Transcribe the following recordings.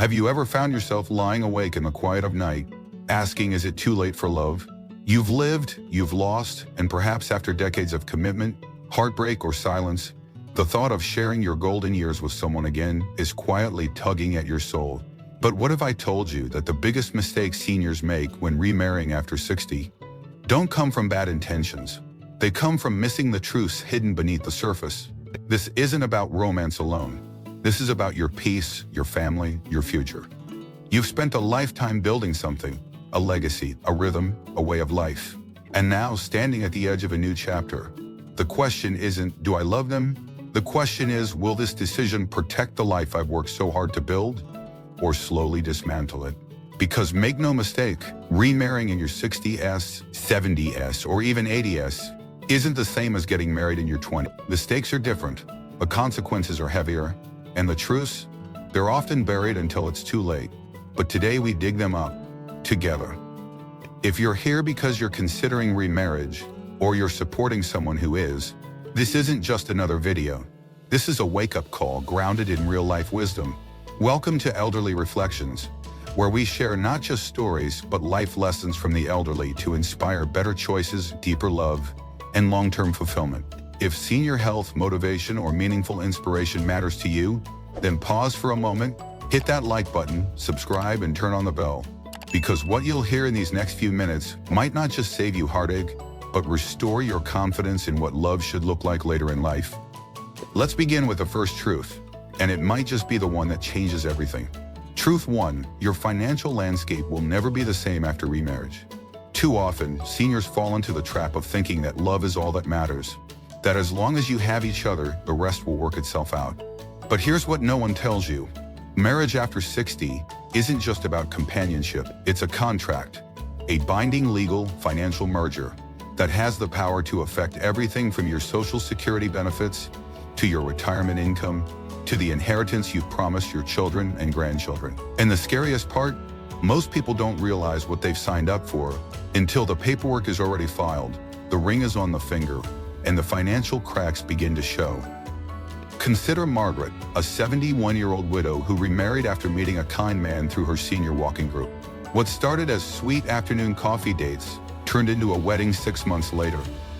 Have you ever found yourself lying awake in the quiet of night, asking, is it too late for love? You've lived, you've lost, and perhaps after decades of commitment, heartbreak, or silence, the thought of sharing your golden years with someone again is quietly tugging at your soul. But what if I told you that the biggest mistakes seniors make when remarrying after 60 don't come from bad intentions? They come from missing the truths hidden beneath the surface. This isn't about romance alone. This is about your peace, your family, your future. You've spent a lifetime building something, a legacy, a rhythm, a way of life. And now, standing at the edge of a new chapter, the question isn't, do I love them? The question is, will this decision protect the life I've worked so hard to build, or slowly dismantle it? Because make no mistake, remarrying in your 60s, 70s, or even 80s isn't the same as getting married in your 20s. The stakes are different, the consequences are heavier, and the truths, they're often buried until it's too late. But today we dig them up, together. If you're here because you're considering remarriage, or you're supporting someone who is, this isn't just another video. This is a wake-up call grounded in real-life wisdom. Welcome to Elderly Reflections, where we share not just stories, but life lessons from the elderly to inspire better choices, deeper love, and long-term fulfillment. If senior health, motivation, or meaningful inspiration matters to you, then pause for a moment, hit that like button, subscribe, and turn on the bell. Because what you'll hear in these next few minutes might not just save you heartache, but restore your confidence in what love should look like later in life. Let's begin with the first truth, and it might just be the one that changes everything. Truth 1, your financial landscape will never be the same after remarriage. Too often, seniors fall into the trap of thinking that love is all that matters, that as long as you have each other, the rest will work itself out. But here's what no one tells you. Marriage after 60 isn't just about companionship, it's a contract, a binding legal, financial merger that has the power to affect everything from your Social Security benefits, to your retirement income, to the inheritance you've promised your children and grandchildren. And the scariest part, most people don't realize what they've signed up for until the paperwork is already filed, the ring is on the finger, and the financial cracks begin to show. Consider Margaret, a 71-year-old widow who remarried after meeting a kind man through her senior walking group. What started as sweet afternoon coffee dates turned into a wedding 6 months later.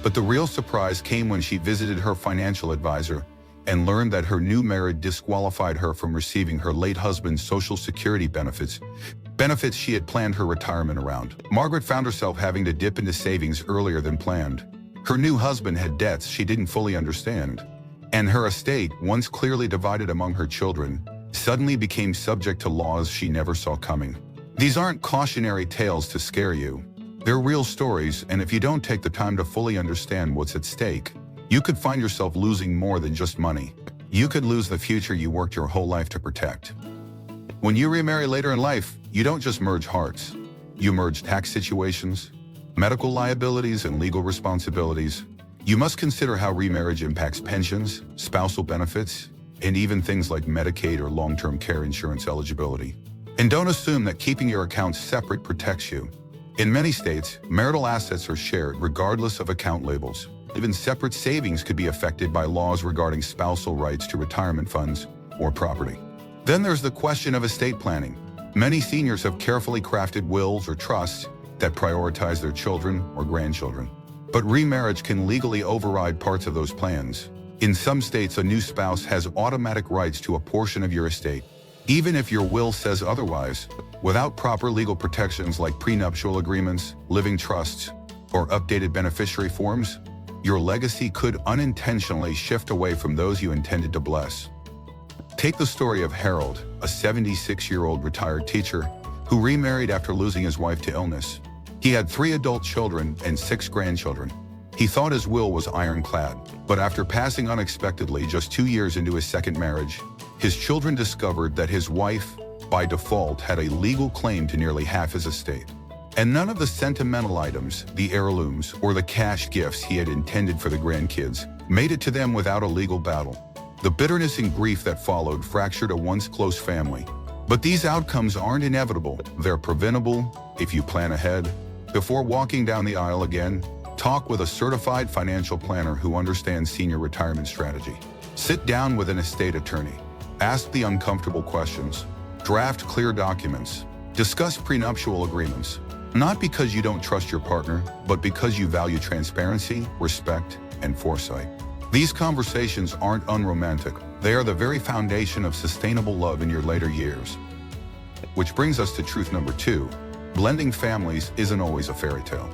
But the real surprise came when she visited her financial advisor and learned that her new marriage disqualified her from receiving her late husband's Social Security benefits she had planned her retirement around. Margaret found herself having to dip into savings earlier than planned. Her new husband had debts she didn't fully understand, and her estate, once clearly divided among her children, suddenly became subject to laws she never saw coming. These aren't cautionary tales to scare you. They're real stories, and if you don't take the time to fully understand what's at stake, you could find yourself losing more than just money. You could lose the future you worked your whole life to protect. When you remarry later in life, you don't just merge hearts. You merge tax situations, medical liabilities, and legal responsibilities. You must consider how remarriage impacts pensions, spousal benefits, and even things like Medicaid or long-term care insurance eligibility. And don't assume that keeping your accounts separate protects you. In many states, marital assets are shared regardless of account labels. Even separate savings could be affected by laws regarding spousal rights to retirement funds or property. Then there's the question of estate planning. Many seniors have carefully crafted wills or trusts that prioritize their children or grandchildren. But remarriage can legally override parts of those plans. In some states, a new spouse has automatic rights to a portion of your estate, even if your will says otherwise. Without proper legal protections like prenuptial agreements, living trusts, or updated beneficiary forms, your legacy could unintentionally shift away from those you intended to bless. Take the story of Harold, a 76-year-old retired teacher who remarried after losing his wife to illness. He had 3 adult children and 6 grandchildren. He thought his will was ironclad, but after passing unexpectedly just 2 years into his second marriage, his children discovered that his wife, by default, had a legal claim to nearly half his estate. And none of the sentimental items, the heirlooms, or the cash gifts he had intended for the grandkids made it to them without a legal battle. The bitterness and grief that followed fractured a once close family. But these outcomes aren't inevitable. They're preventable if you plan ahead. Before walking down the aisle again, talk with a certified financial planner who understands senior retirement strategy. Sit down with an estate attorney. Ask the uncomfortable questions. Draft clear documents. Discuss prenuptial agreements. Not because you don't trust your partner, but because you value transparency, respect, and foresight. These conversations aren't unromantic. They are the very foundation of sustainable love in your later years. Which brings us to truth number 2. Blending families isn't always a fairy tale.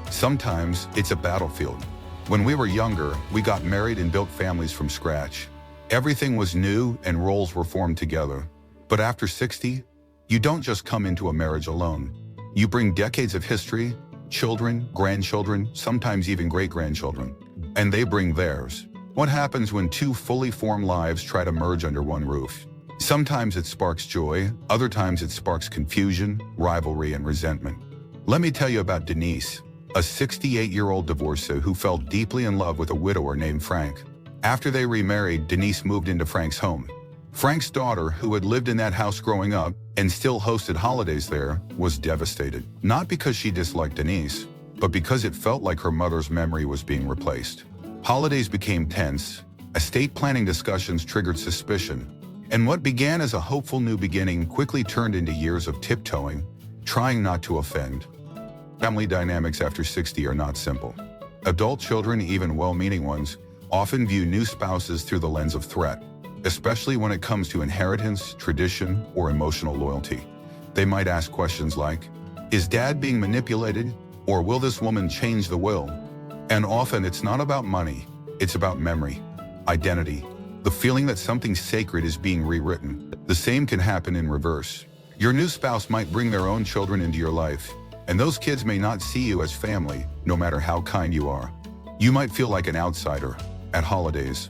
Sometimes it's a battlefield. When we were younger, we got married and built families from scratch. Everything was new and roles were formed together. But after 60, you don't just come into a marriage alone. You bring decades of history, children, grandchildren, sometimes even great-grandchildren, and they bring theirs. What happens when two fully formed lives try to merge under one roof? Sometimes it sparks joy, other times it sparks confusion, rivalry, and resentment. Let me tell you about Denise, a 68-year-old divorcee who fell deeply in love with a widower named Frank. After they remarried, Denise moved into Frank's home. Frank's daughter, who had lived in that house growing up and still hosted holidays there, was devastated. Not because she disliked Denise, but because it felt like her mother's memory was being replaced. Holidays became tense, estate planning discussions triggered suspicion, and what began as a hopeful new beginning quickly turned into years of tiptoeing, trying not to offend. Family dynamics after 60 are not simple. Adult children, even well-meaning ones, often view new spouses through the lens of threat, especially when it comes to inheritance, tradition, or emotional loyalty. They might ask questions like, is dad being manipulated? Or will this woman change the will? And often it's not about money, it's about memory, identity, the feeling that something sacred is being rewritten. The same can happen in reverse. Your new spouse might bring their own children into your life, and those kids may not see you as family, no matter how kind you are. You might feel like an outsider at holidays.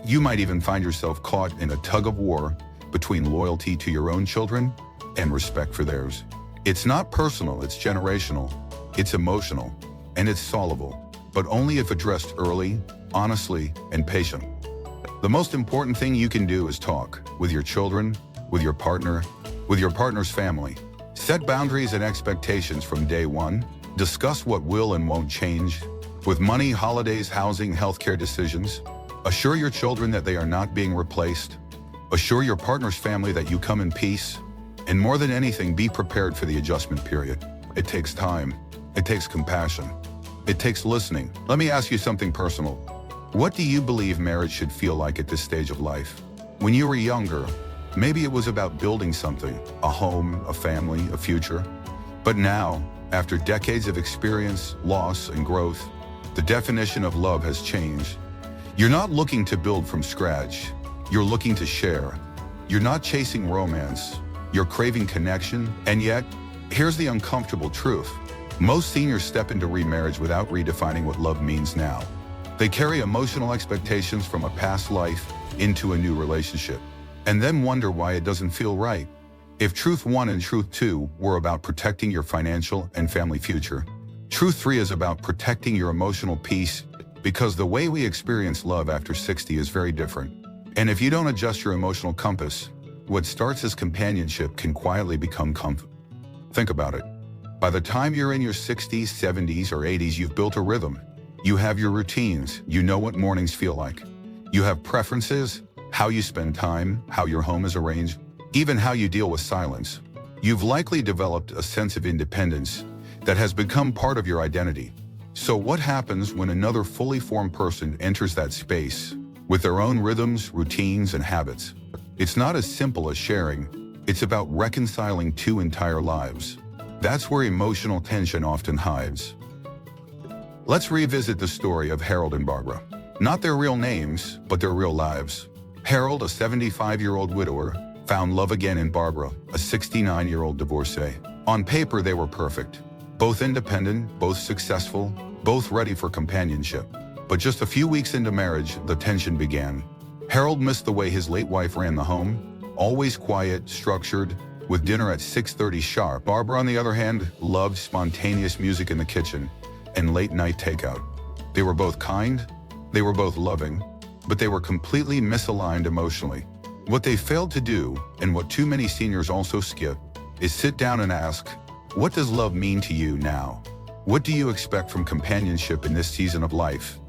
You might even find yourself caught in a tug of war between loyalty to your own children and respect for theirs. It's not personal, it's generational, it's emotional, and it's solvable, but only if addressed early, honestly, and patient. The most important thing you can do is talk with your children, with your partner, with your partner's family. Set boundaries and expectations from day one. Discuss what will and won't change. With money, holidays, housing, healthcare decisions. Assure your children that they are not being replaced. Assure your partner's family that you come in peace. And more than anything, be prepared for the adjustment period. It takes time. It takes compassion. It takes listening. Let me ask you something personal. What do you believe marriage should feel like at this stage of life? When you were younger, maybe it was about building something, a home, a family, a future. But now, after decades of experience, loss, and growth, the definition of love has changed. You're not looking to build from scratch. You're looking to share. You're not chasing romance. You're craving connection. And yet, here's the uncomfortable truth. Most seniors step into remarriage without redefining what love means now. They carry emotional expectations from a past life into a new relationship, and then wonder why it doesn't feel right. If truth 1 and truth 2 were about protecting your financial and family future, truth 3 is about protecting your emotional peace, because the way we experience love after 60 is very different. And if you don't adjust your emotional compass, what starts as companionship can quietly become comfort. Think about it. By the time you're in your 60s, 70s, or 80s, you've built a rhythm. You have your routines. You know what mornings feel like. You have preferences, how you spend time, how your home is arranged, even how you deal with silence. You've likely developed a sense of independence that has become part of your identity. So what happens when another fully formed person enters that space with their own rhythms, routines, and habits? It's not as simple as sharing. It's about reconciling two entire lives. That's where emotional tension often hides. Let's revisit the story of Harold and Barbara. Not their real names, but their real lives. Harold, a 75-year-old widower, found love again in Barbara, a 69-year-old divorcee. On paper, they were perfect. Both independent, both successful, both ready for companionship. But just a few weeks into marriage, the tension began. Harold missed the way his late wife ran the home, always quiet, structured, with dinner at 6:30 sharp. Barbara, on the other hand, loved spontaneous music in the kitchen and late-night takeout. They were both kind, they were both loving, but they were completely misaligned emotionally. What they failed to do, and what too many seniors also skip, is sit down and ask, what does love mean to you now? What do you expect from companionship in this season of life?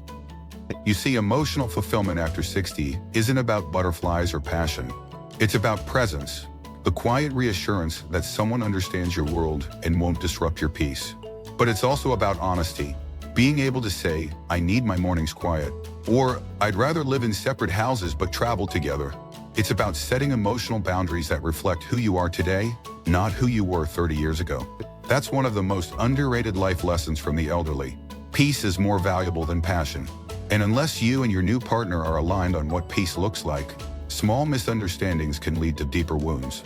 You see, emotional fulfillment after 60 isn't about butterflies or passion. It's about presence, The quiet reassurance that someone understands your world and won't disrupt your peace. But it's also about honesty. Being able to say, I need my mornings quiet, or I'd rather live in separate houses but travel together. It's about setting emotional boundaries that reflect who you are today, not who you were 30 years ago. That's one of the most underrated life lessons from the elderly. Peace is more valuable than passion. And unless you and your new partner are aligned on what peace looks like, small misunderstandings can lead to deeper wounds.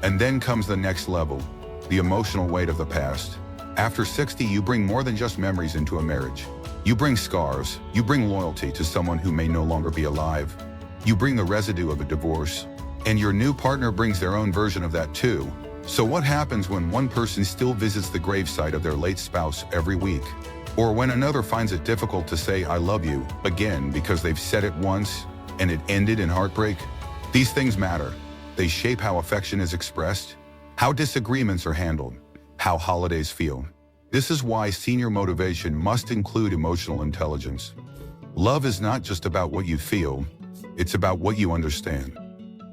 And then comes the next level, the emotional weight of the past. After 60, you bring more than just memories into a marriage. You bring scars. You bring loyalty to someone who may no longer be alive. You bring the residue of a divorce. And your new partner brings their own version of that too. So what happens when one person still visits the gravesite of their late spouse every week? Or when another finds it difficult to say I love you again because they've said it once and it ended in heartbreak? These things matter. They shape how affection is expressed, how disagreements are handled, how holidays feel. This is why senior motivation must include emotional intelligence. Love is not just about what you feel, it's about what you understand.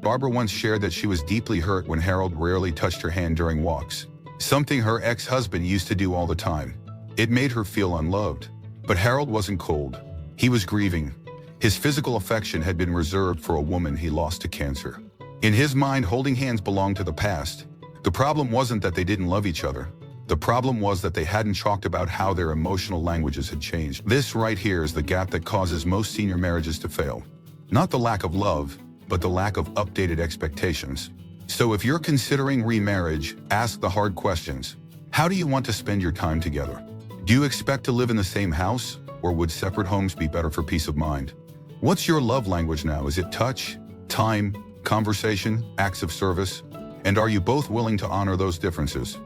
Barbara once shared that she was deeply hurt when Harold rarely touched her hand during walks, something her ex-husband used to do all the time. It made her feel unloved. But Harold wasn't cold. He was grieving. His physical affection had been reserved for a woman he lost to cancer. In his mind, holding hands belonged to the past. The problem wasn't that they didn't love each other. The problem was that they hadn't talked about how their emotional languages had changed. This right here is the gap that causes most senior marriages to fail. Not the lack of love, but the lack of updated expectations. So if you're considering remarriage, ask the hard questions. How do you want to spend your time together? Do you expect to live in the same house, or would separate homes be better for peace of mind? What's your love language now? Is it touch, time, conversation, acts of service? And are you both willing to honor those differences?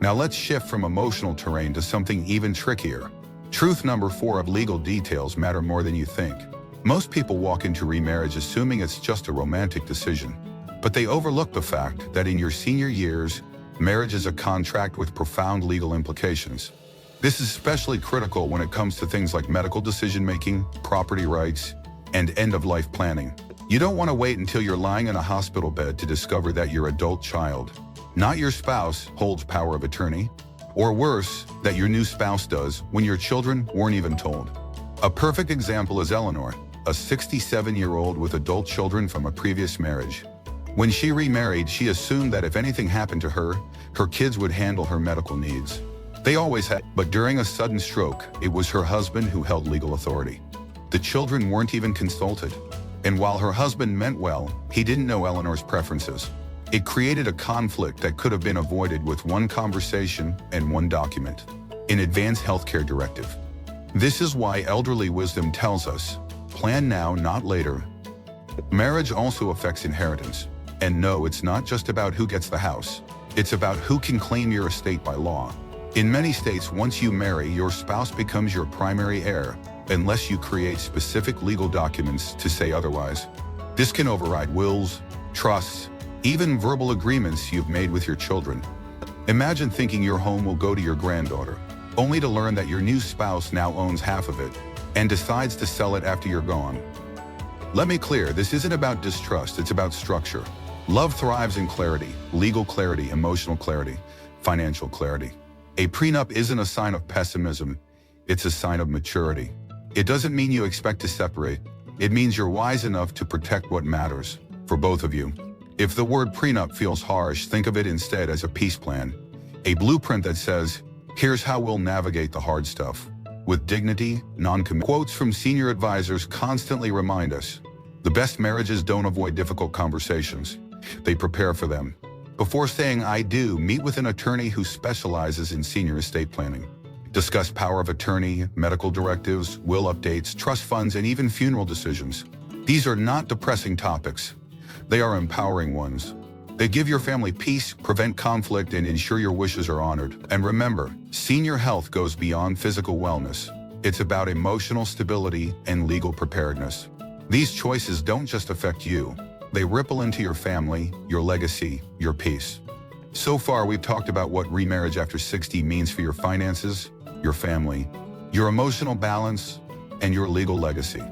Now let's shift from emotional terrain to something even trickier. Truth number 4 of legal details matter more than you think. Most people walk into remarriage assuming it's just a romantic decision, but they overlook the fact that in your senior years, marriage is a contract with profound legal implications. This is especially critical when it comes to things like medical decision-making, property rights, and end-of-life planning. You don't want to wait until you're lying in a hospital bed to discover that your adult child, not your spouse, holds power of attorney, or worse, that your new spouse does when your children weren't even told. A perfect example is Eleanor, a 67-year-old with adult children from a previous marriage. When she remarried, she assumed that if anything happened to her, her kids would handle her medical needs. They always had, but during a sudden stroke, it was her husband who held legal authority. The children weren't even consulted. And while her husband meant well, he didn't know Eleanor's preferences. It created a conflict that could have been avoided with one conversation and one document, an advance healthcare directive. This is why elderly wisdom tells us, plan now, not later. Marriage also affects inheritance. And no, it's not just about who gets the house. It's about who can claim your estate by law. In many states, once you marry, your spouse becomes your primary heir, unless you create specific legal documents to say otherwise. This can override wills, trusts, even verbal agreements you've made with your children. Imagine thinking your home will go to your granddaughter, only to learn that your new spouse now owns half of it and decides to sell it after you're gone. Let me clear, this isn't about distrust, it's about structure. Love thrives in clarity, legal clarity, emotional clarity, financial clarity. A prenup isn't a sign of pessimism, it's a sign of maturity. It doesn't mean you expect to separate. It means you're wise enough to protect what matters, for both of you. If the word prenup feels harsh, think of it instead as a peace plan. A blueprint that says, here's how we'll navigate the hard stuff. With dignity, non-commitment. Quotes from senior advisors constantly remind us, the best marriages don't avoid difficult conversations. They prepare for them. Before saying I do, meet with an attorney who specializes in senior estate planning. Discuss power of attorney, medical directives, will updates, trust funds, and even funeral decisions. These are not depressing topics. They are empowering ones. They give your family peace, prevent conflict, and ensure your wishes are honored. And remember, senior health goes beyond physical wellness. It's about emotional stability and legal preparedness. These choices don't just affect you. They ripple into your family, your legacy, your peace. So far, we've talked about what remarriage after 60 means for your finances, your family, your emotional balance, and your legal legacy.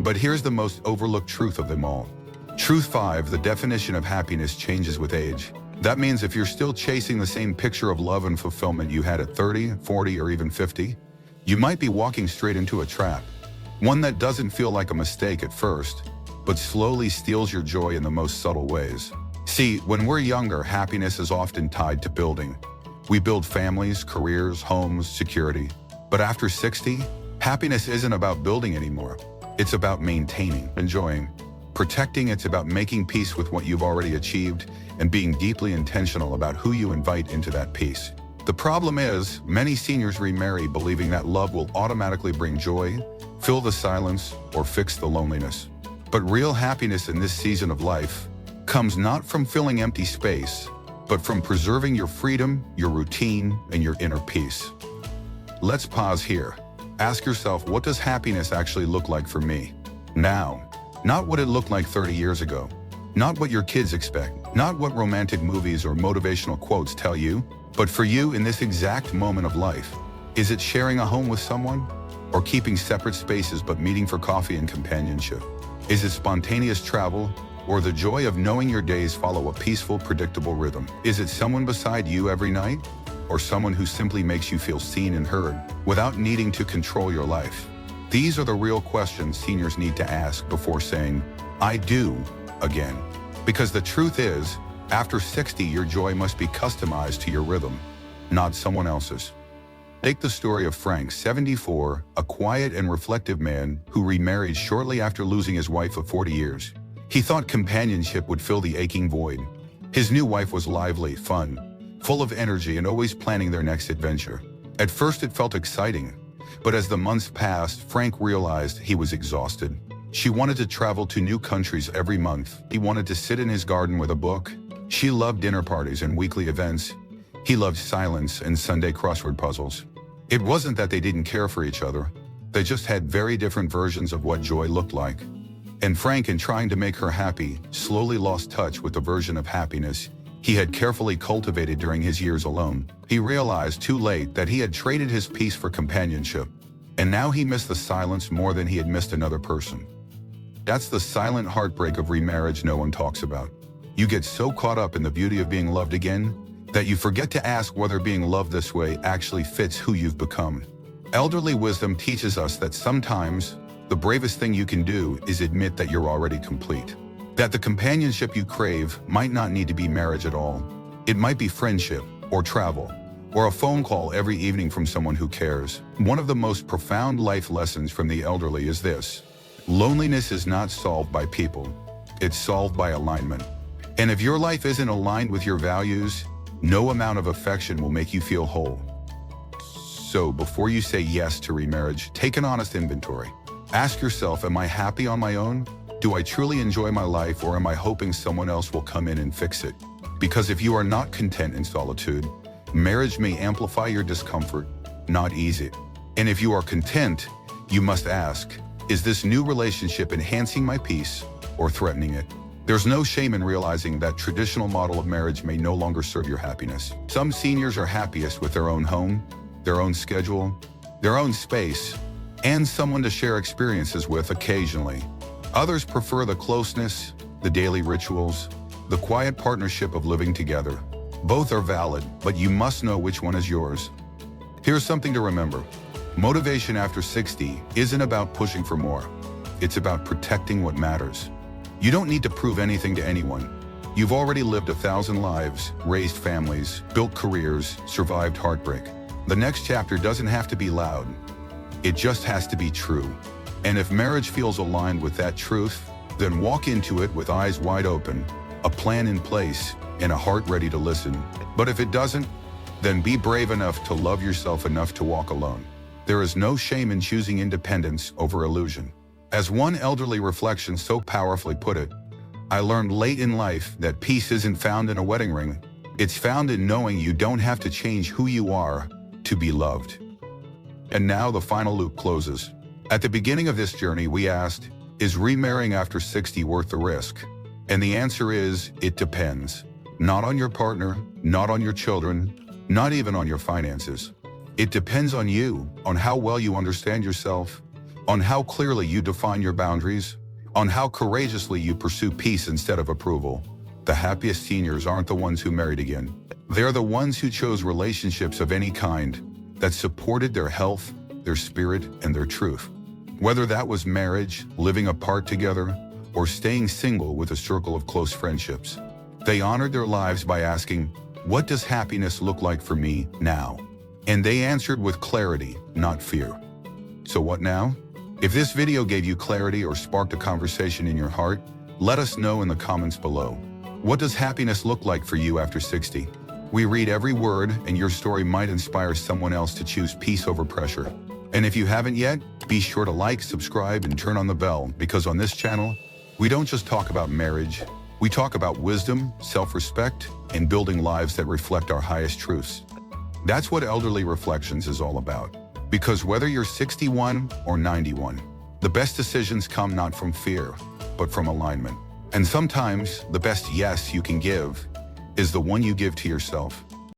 But here's the most overlooked truth of them all. Truth 5, the definition of happiness changes with age. That means if you're still chasing the same picture of love and fulfillment you had at 30, 40, or even 50, you might be walking straight into a trap. One that doesn't feel like a mistake at first, but slowly steals your joy in the most subtle ways. See, when we're younger, happiness is often tied to building. We build families, careers, homes, security. But after 60, happiness isn't about building anymore. It's about maintaining, enjoying, protecting. It's about making peace with what you've already achieved and being deeply intentional about who you invite into that peace. The problem is, many seniors remarry believing that love will automatically bring joy, fill the silence, or fix the loneliness. But real happiness in this season of life comes not from filling empty space, but from preserving your freedom, your routine, and your inner peace. Let's pause here. Ask yourself, what does happiness actually look like for me now? Not what it looked like 30 years ago. Not what your kids expect. Not what romantic movies or motivational quotes tell you. But for you in this exact moment of life. Is it sharing a home with someone? Or keeping separate spaces but meeting for coffee and companionship? Is it spontaneous travel? Or the joy of knowing your days follow a peaceful, predictable rhythm? Is it someone beside you every night? Or someone who simply makes you feel seen and heard without needing to control your life? These are the real questions seniors need to ask before saying, I do, again. Because the truth is, after 60, your joy must be customized to your rhythm, not someone else's. Take the story of Frank, 74, a quiet and reflective man who remarried shortly after losing his wife of 40 years. He thought companionship would fill the aching void. His new wife was lively, fun, full of energy, and always planning their next adventure. At first it felt exciting, but as the months passed, Frank realized he was exhausted. She wanted to travel to new countries every month. He wanted to sit in his garden with a book. She loved dinner parties and weekly events. He loved silence and Sunday crossword puzzles. It wasn't that they didn't care for each other. They just had very different versions of what joy looked like. And Frank, in trying to make her happy, slowly lost touch with the version of happiness he had carefully cultivated during his years alone. He realized too late that he had traded his peace for companionship, and now he missed the silence more than he had missed another person. That's the silent heartbreak of remarriage no one talks about. You get so caught up in the beauty of being loved again that you forget to ask whether being loved this way actually fits who you've become. Elderly wisdom teaches us that sometimes the bravest thing you can do is admit that you're already complete. That the companionship you crave might not need to be marriage at all. It might be friendship, or travel, or a phone call every evening from someone who cares. One of the most profound life lessons from the elderly is this: loneliness is not solved by people, it's solved by alignment. And if your life isn't aligned with your values, no amount of affection will make you feel whole. So before you say yes to remarriage, take an honest inventory. Ask yourself, am I happy on my own? Do I truly enjoy my life, or am I hoping someone else will come in and fix it? Because if you are not content in solitude, marriage may amplify your discomfort, not ease it. And if you are content, you must ask, is this new relationship enhancing my peace or threatening it? There's no shame in realizing that traditional model of marriage may no longer serve your happiness. Some seniors are happiest with their own home, their own schedule, their own space, and someone to share experiences with occasionally. Others prefer the closeness, the daily rituals, the quiet partnership of living together. Both are valid, but you must know which one is yours. Here's something to remember. Motivation after 60 isn't about pushing for more. It's about protecting what matters. You don't need to prove anything to anyone. You've already lived 1,000 lives, raised families, built careers, survived heartbreak. The next chapter doesn't have to be loud. It just has to be true. And if marriage feels aligned with that truth, then walk into it with eyes wide open, a plan in place, and a heart ready to listen. But if it doesn't, then be brave enough to love yourself enough to walk alone. There is no shame in choosing independence over illusion. As one elderly reflection so powerfully put it, I learned late in life that peace isn't found in a wedding ring. It's found in knowing you don't have to change who you are to be loved. And now the final loop closes. At the beginning of this journey, we asked, is remarrying after 60 worth the risk? And the answer is, it depends. Not on your partner, not on your children, not even on your finances. It depends on you, on how well you understand yourself, on how clearly you define your boundaries, on how courageously you pursue peace instead of approval. The happiest seniors aren't the ones who married again. They're the ones who chose relationships of any kind that supported their health, their spirit, and their truth. Whether that was marriage, living apart together, or staying single with a circle of close friendships. They honored their lives by asking, "What does happiness look like for me now?" And they answered with clarity, not fear. So what now? If this video gave you clarity or sparked a conversation in your heart, let us know in the comments below. What does happiness look like for you after 60? We read every word, and your story might inspire someone else to choose peace over pressure. And if you haven't yet, be sure to like, subscribe, and turn on the bell, because on this channel, we don't just talk about marriage, we talk about wisdom, self-respect, and building lives that reflect our highest truths. That's what Elderly Reflections is all about. Because whether you're 61 or 91, the best decisions come not from fear, but from alignment. And sometimes the best yes you can give is the one you give to yourself.